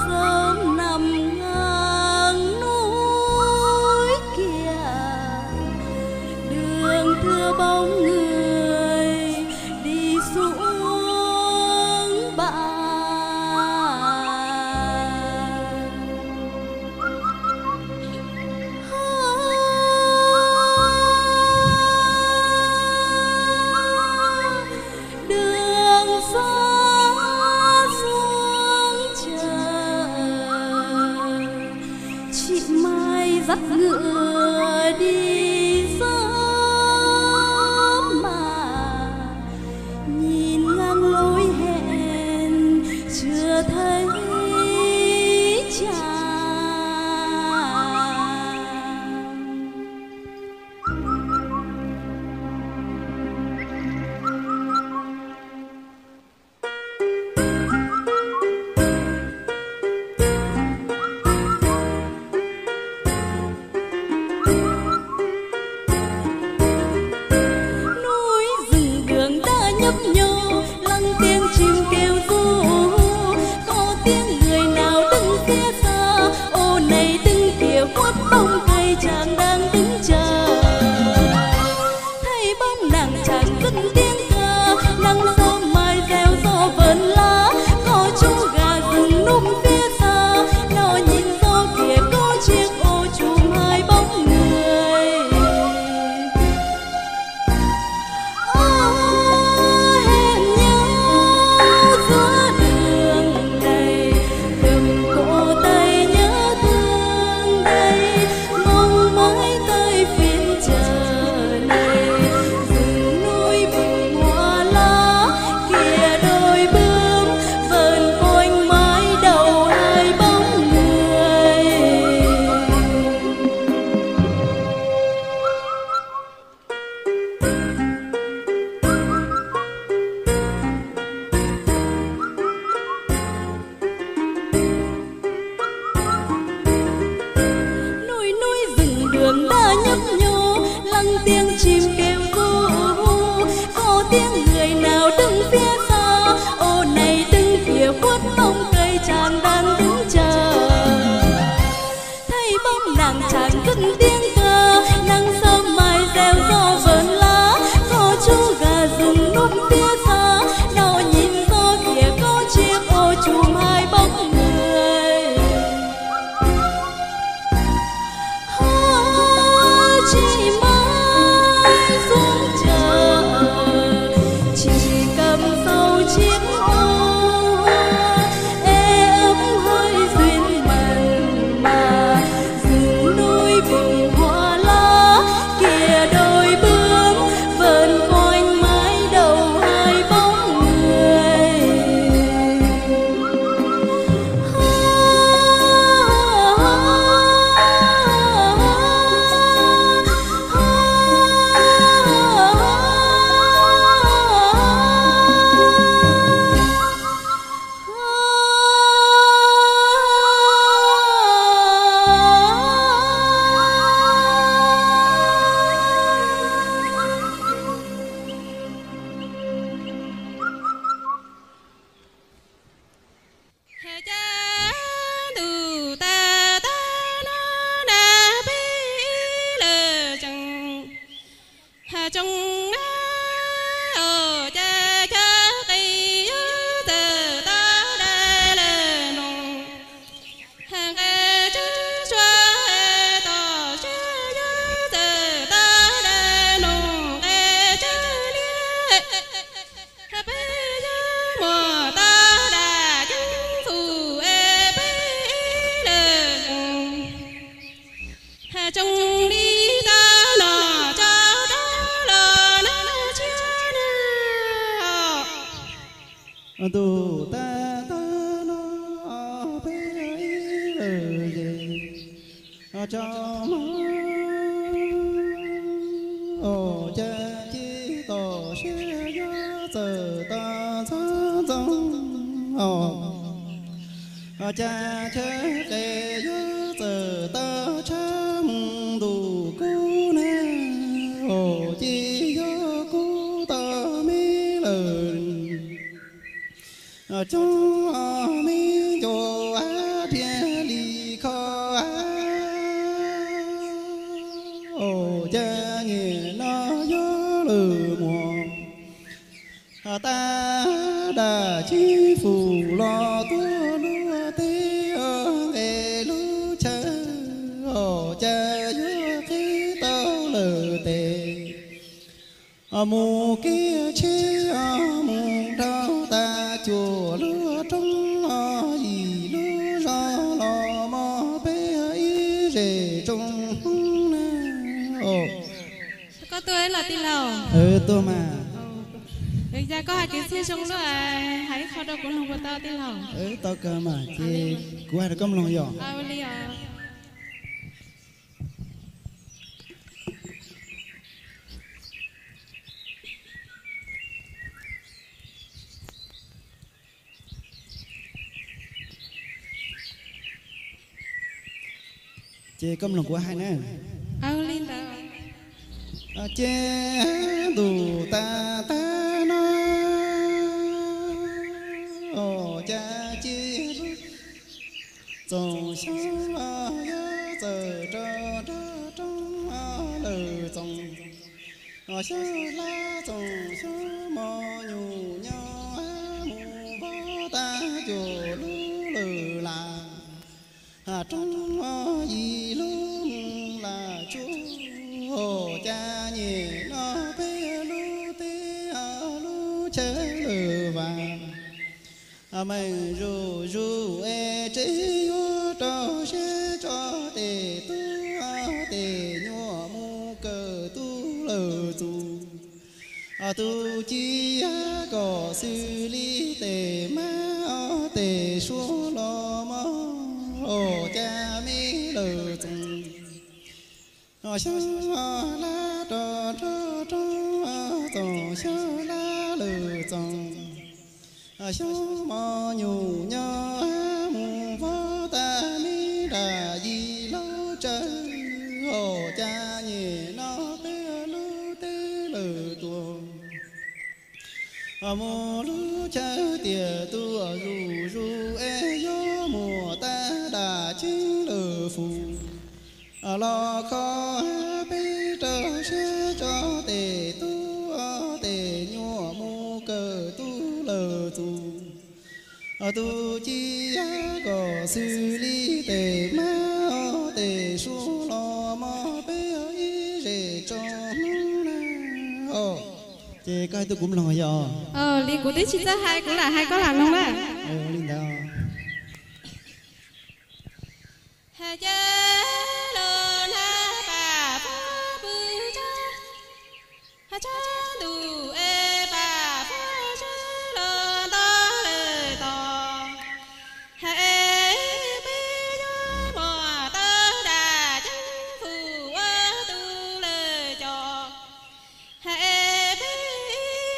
sớm nằm ngang núi kia, đường thưa bóng người đi xuống bãi. Đường xóa xuống chợ, chị Mai dắt ngựa đi sớm mà nhìn ngang lối hẹn chưa thấy chàng. Núi rừng đường đã nhấp nhô, lắng tiếng chim kêu ru. Có tiếng người nào đứng phía xa, ô này đứng kia khuất bóng cây chàng đang đứng chờ. Thấy bóng nàng chàng cất tiếng ca, nắng sớm mai reo gió vờn lá. Có chú gà rừng núp phía xa, nó nhìn gió kia có chiếc ô chùm hai bóng người. Hẹn nhau giữa đường này, cầm cổ tay nhớ thương đây, mong mãi tới phiên chờ này. Rừng núi bừng hoa lá, kia đôi bướm vờn quanh mái đầu hai bóng người. Núi rừng đường đã nhấp nhô, lắng tiếng chim kêu ru. Có tiếng người nào đứng phía xa, ô này đứng kia khuất bóng cây chàng đang đứng chờ. Thấy bóng nàng chàng cất tiếng ca, nắng sớm mai reo gió vờn lá. Có chú gà rừng núp phía xa, nó nhìn gió kia có chiếc ô chùm hai bóng người. Chị Mai xuống chợ, chị cầm sau chiếc ô, ê ấm hơi duyên mặn mà. Rừng núi bừng hoa lá, kia đôi bướm vờn quanh mái đầu hai bóng người. tu ta ta nó phê lời gì cho ô cha chi tổ sẽ gió giờ ta sáng dòng cha chết để gió giờ ta chăm đủ cứu nè ô chi gió cứu ta mi lời cho mi cho mù kia chia mù đau ta chùa lửa trong gì lửa ra lò mò bé ý rể trong có tôi ấy là tin lầu tôi mà bây giờ có hai cái xe xuống nữa hãy khó đâu cũng không có tao tin lầu tao cơ mà chị qua được công lòng giỏ đi chị công lòng của hai nè lên đó che đủ ta ta nó cha chi dòng sông ya giờ trơ trong lờ dòng sơ la dòng sơ mò nhủ nhau mù bó ta chùa lú lờ là trong gì luôn là chú cha nhỉ nó bé lu tê lu chớ lờ vàng mình ru e chế yo cho xe cho tề tu tề nhua mu cờ tu lờ tu tu chi có xử lý tề ma tề số lo mò cha mi lờ tung sao la trò trò trò sao la lờ tung sao mò nhủ nhớ mù vó ta mi đà gì lâu trời cha nhỉ nó tê lư tê lờ tuồng mùa lú chơi tiề tua ru e gió mùa ta đà chính lờ phù lo khó bé trở xe cho tề tu tề nhua mu cờ tu lờ tu tu chi có xử lý tề ma tề số lo mò bé ý rể cho chị coi tôi cũng lòi dò liên của tí chị hai cũng là hai có làm không á linh đâu hà cha lơn ha bà phá bư cha hà cha đủ e bà phá cha lơn to lê to hà e bê cho bò tơ đà chân phù ơ tu lê cho hà e bê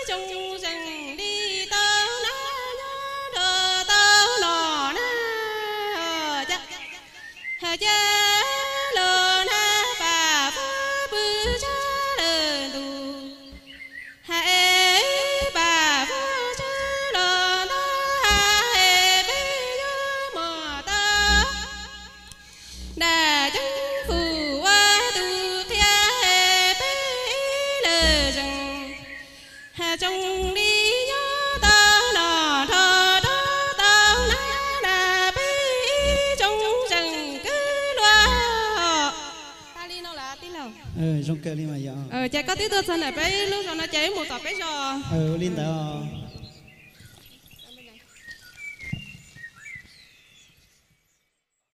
trong rừng đi tơ ná nhớ đờ tơ nọ ná cha hà cha lơn ha bà phá bư cha lơn tu hà e bà phá cha lơn to hà e bê nhớ mò tơ đà chân phù ơ tu khia e bê lê rừng hà trong đi nhớ tơ nọ thơ đó tơ ná đà bê trong rừng cứ loa ta đi đâu là tí lầu trong kêu đi mà dò cha có tí tôi xin này bé lúc sau nó cháy một tập bé rồi linh đâu